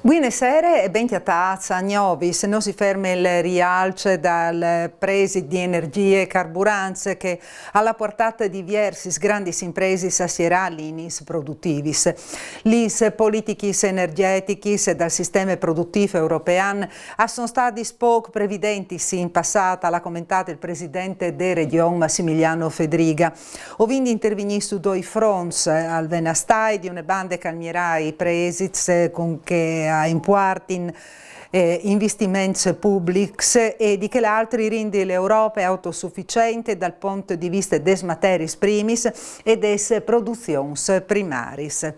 Buonasera e ben chiatazza a Gnovis. Non si ferma il rialzo dal prezzi di energie e carburanze che alla portata di diversi grandi imprese assierà l'inis produttivis. Lis politichis energetichis dal sistema produttivo europeo sono stati poco previdenti in passato, l'ha commentato il presidente de Region Massimiliano Fedriga. Ovindi intervenì su due fronts al venastai di una bande calmierai presits con che importin investimenti pubblici e di che l'altri rende l'Europa autosufficiente dal punto di vista des materis primis e des productions primaris.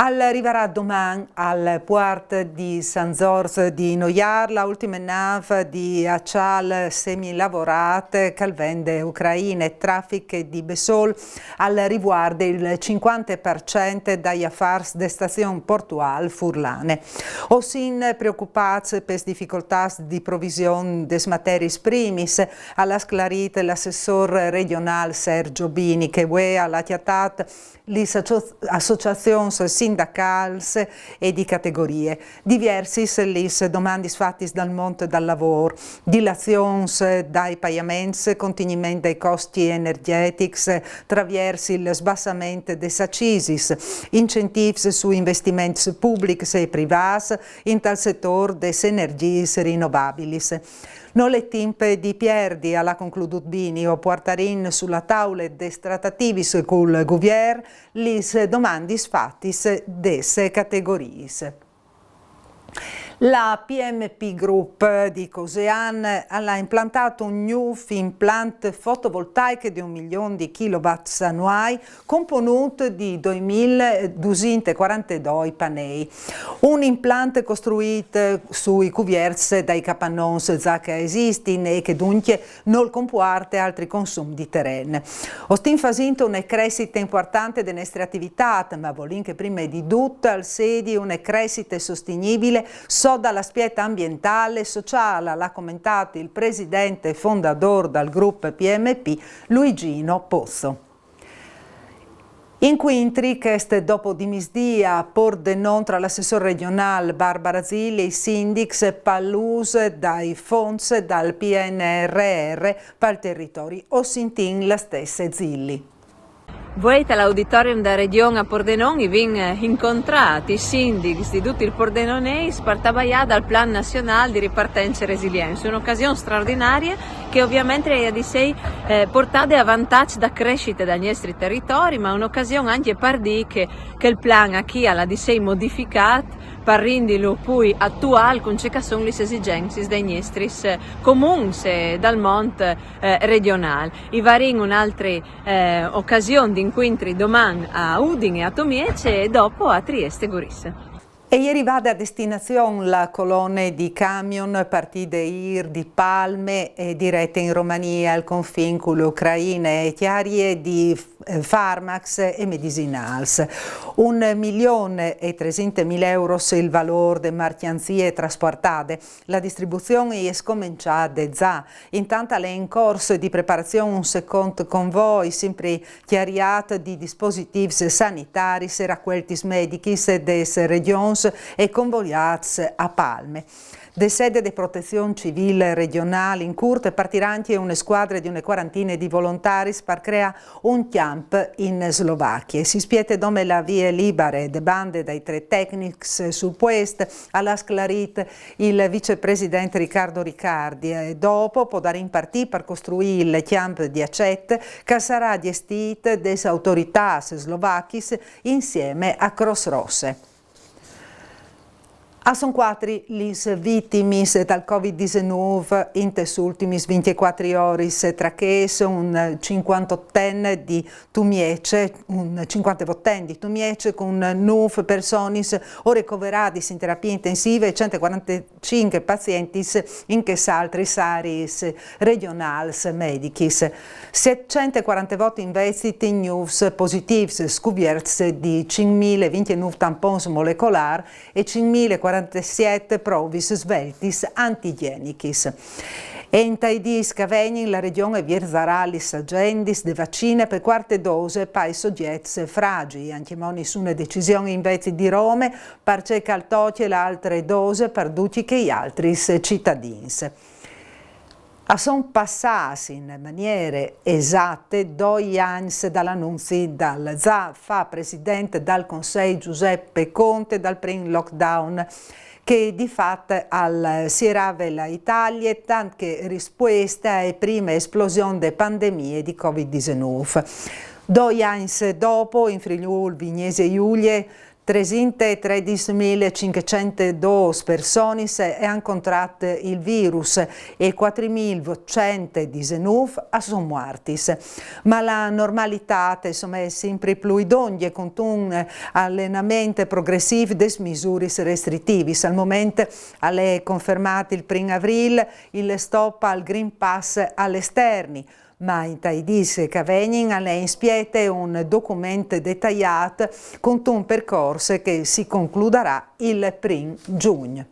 Arriverà domani al port di San Zorz di Noiar la ultima nave di accial semilavorate che vende Ucraina e traffico di Besol al riguardo il 50% dagli affars de stazione portuale furlane. Osin preoccupati per difficoltà di provvisione des materis primis alla sclarita l'assessore regionale Sergio Bini che ha chiatato le associazioni sindacals e di categorie. Diversi le domande fatte dal mondo del lavoro, dilazioni dai pagamenti, contenimento dei costi energetici, attraverso il sbassamento dei accisis, incentivi su investimenti pubblici e privati in tal settore des energie rinnovabili. Non le timpe di Pierdi alla concludut Bini o portarin sulla tavola des trattativis col governo lis domandis fattis des categories. La PMP Group di Cosean ha implantato un new implant fotovoltaico di 1 milione di kilowatts annuali componuto di 2242 pannelli. Un impianto costruito sui cuvierzi dai capannons già che esistono e che dunque non comporta altri consumi di terreno. Ostin fasinto una crescita importante delle nostre attività, ma volin che prima di tutto al sedi una crescita sostenibile dall'aspetto ambientale e sociale, l'ha commentato il presidente e fondatore del gruppo PMP Luigino Pozzo. In quintri, che dopo di misdia, por denon tra l'assessore regionale Barbara Zilli e i sindics palluse dai fonds dal PNRR per il territorio, o sintin la stessa Zilli. Voi all'auditorium da Regione a Pordenone vi incontrati i sindici di tutto il Pordenone per travagliare dal Plan Nazionale di Ripartenza e Resilienza, un'occasione straordinaria che ovviamente ha di sé portata a vantaggio da crescita dai nostri territori, ma un'occasione anche per dire che il plan a chi ha di sé modificato per renderlo poi attuale con ciò che sono le esigenze dei nostri comuni dal mondo regionale. I vari in un'altra occasione di incontri domani a Udine e a Tomiece e dopo a Trieste e Gorisse. E ieri vada a destinazione la colonna di camion partite IR di Palme e dirette in Romania al confine con l'Ucraina e chiarie di farmacs e medicinals. 1.300.000 euro il valore delle marchianzie trasportate. La distribuzione è scominciata già. Intanto è in corso di preparazione un secondo convoy sempre chiariato di dispositivi sanitari e raccolti medici des regioni e convogliati a Palme. De sede di protezione civile regionale in Curte partiranno anche una squadra di una quarantina di volontari per creare un camp in Slovacchia. Si spiete dove la vie libere de bande dai tre tecnici sul posto alla sclarit il vicepresidente Riccardo Riccardi e dopo potrà impartire per costruire il camp di Acet che sarà gestito dalle autorità slovacche insieme a Crossrosse. Sono 4 le vittime dal Covid-19 in queste ultime 24 ore, tra che un 58enne di Tumiece, con 9 persone ricoverate in terapia intensiva e 145 pazienti in che altri saris regionali medici. 740 voti investiti in news positivi, scoperti di 5.029 tampons molecolari e 5.047 provis sveltis antigenicis. E in Taidis Cavegni la regione virzaralis agendis de vaccine per quarte dose per i soggetti fragili. Anche moni su una decisione invece di Roma per cercare le altre dose per tutti che gli altri cittadini. Sono passati in maniere esatte 2 anni dall'annuncio dal fa presidente del Consiglio Giuseppe Conte dal primo lockdown che di fatto si eravela Italia tanto che risposta alle prime esplosioni di pandemie di Covid-19. 2 anni dopo, in Friuli, Vignese Giulia, 313.502 persone hanno contratto il virus e 4.119 sono morti. Ma la normalità è sempre più idonea con un allenamento progressivo delle misure restrittive. Al momento è confermato il 1 aprile il stop al Green Pass all'esterni. Ma in Taidis Cavegnin è in spiete un documento dettagliato con un percorso che si concluderà il 1 giugno.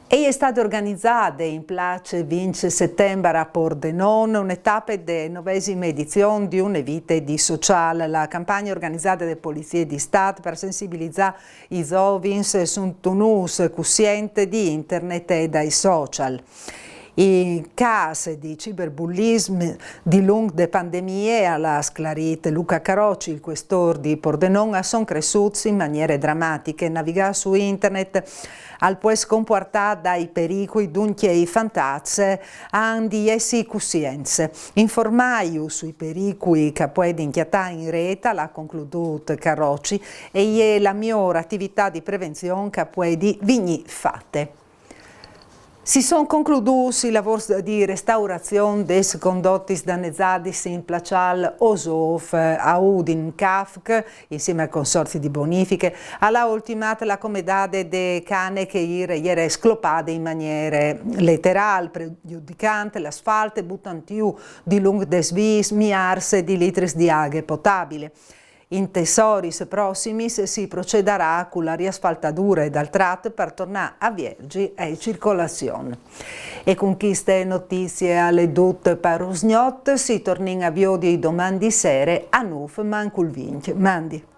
E è stata organizzata in place 20 settembre a Pordenone un'etapa della 9ª edizione di Una vita di sociale, la campagna organizzata dalle polizie di Stato per sensibilizzare i giovani sull'uso cosciente di internet e dai social. I casi di ciberbullismo di lunghe pandemie alla sclarita Luca Carocci, il questore di Pordenone, sono cresciuti in maniere drammatiche. Navigare su internet al può comportare dai pericoli dunque i fantazzi di essi coscienze. Informai sui pericoli che può inchiatare in rete, l'ha concluduto Carocci, e è la migliore attività di prevenzione che può venire fatte. Si sono conclusi i lavori di restaurazione dei condotti danneggiati in Placial Osof a Udin Kafk insieme al consorzio di bonifiche alla ultimata la comedade de cane che ieri sclopate in maniera letterale pregiudicante l'asfalto e buttantiu di lung desvis miarse di litri di acqua potabile. In tesoris prossimis si procederà con la riasfaltatura dal tratto per tornare a Viergi e circolazione. E con queste notizie alle dut per Usgnot si torna a Viodi domani sera a Nuf Manculvinc. Mandi.